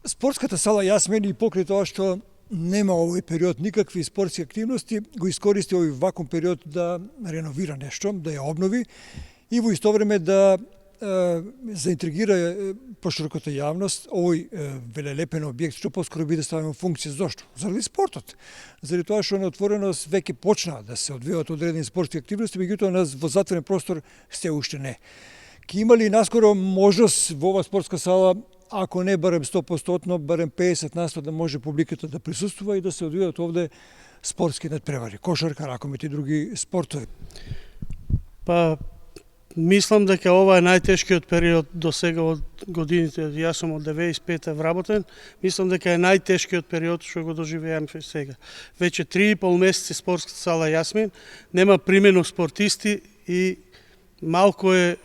Спортската сала Јасмин и покрај тоа што нема овој период никакви спортски активности, го искористи овој вакуум период да реновира нешто, да ја обнови и во исто време да заинтригира пошироката јавност овој велелепен објект што поскоро биде ставен во функција. Зошто? Заради спортот. Заради тоа што на отвореност веќе почна да се одвиваат одредени спортски активности, меѓутоа во затворен простор се уште не. Ке има ли наскоро можност во оваа спортска сала, ако не барем 100%, барем 50% да може публиката да присуствува и да се одвијат овде спортски надпревари, кошарка, ракомет и други спортови? Па, мислам дека ова е најтешкиот период до сега од годините. Јас сум од 95-та вработен. Мислам дека е најтешкиот период што го доживеаме сега. Веќе 3,5 месеци спортската сала Јасмин нема примено спортисти и малку е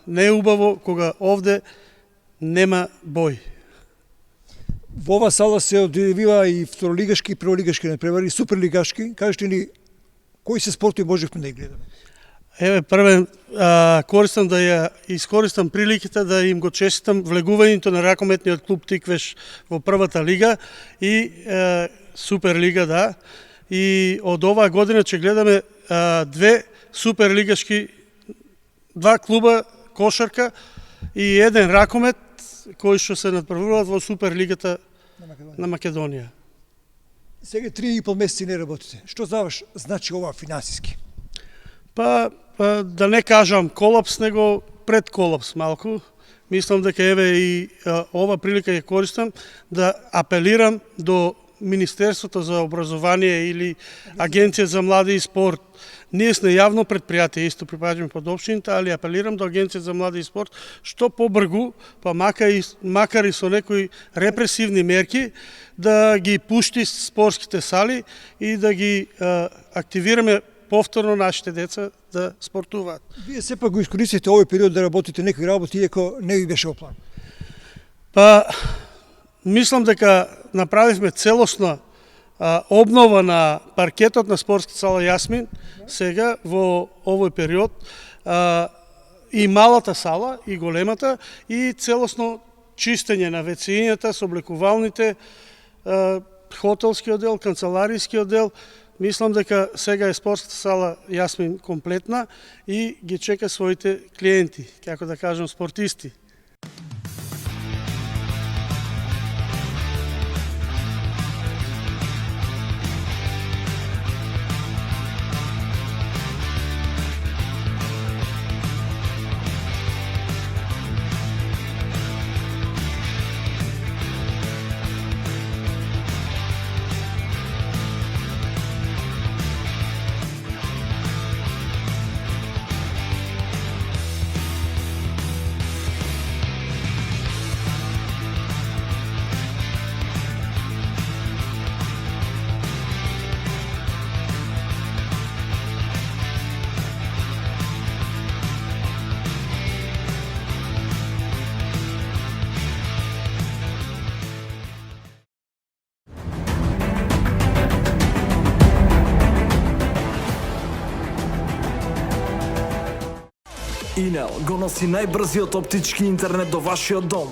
неубаво кога овде нема бој. Во оваа сала се одвива и второлигашки и прволигашки надпревари, суперлигашки. Кажете ни, кои се спортови можевме да ги гледаме? Еве, првен користам да ја искористам приликата да им го честитам влегувањето на ракометниот клуб Тиквеш во првата лига и Суперлига, да. И од оваа година ќе гледаме два клуба кошарка и еден ракомет кои што се надправуваат во Суперлигата на Македонија. Сега 3,5 месеци не работите. Што за вас значи ова финансиски? Па, да не кажам колапс, него пред колапс малку. Мислам дека еве и ова прилика ја користам да апелирам до Министерството за образование или Агенција за млади и спорт. Ние сме јавно предпријатие, исто припаѓаме под општините, али апелирам до Агенција за млади и спорт што побргу, па макар и со некои репресивни мерки, да ги пушти спортските сали и да ги активираме повторно нашите деца да спортуваат. Вие сепак го искористите овој период да работите некои работи, иако не ви беше во план. Па, мислам дека направивме целосна обнова на паркетот на спортската сала Јасмин сега во овој период, и малата сала и големата, и целосно чистење на вецеињата, соблекувалните, хотелскиот дел, канцеларискиот дел. Мислам дека сега е спортската сала Јасмин комплетна и ги чека своите клиенти, како да кажам спортисти. Инел го носи најбрзиот оптички интернет до вашиот дом.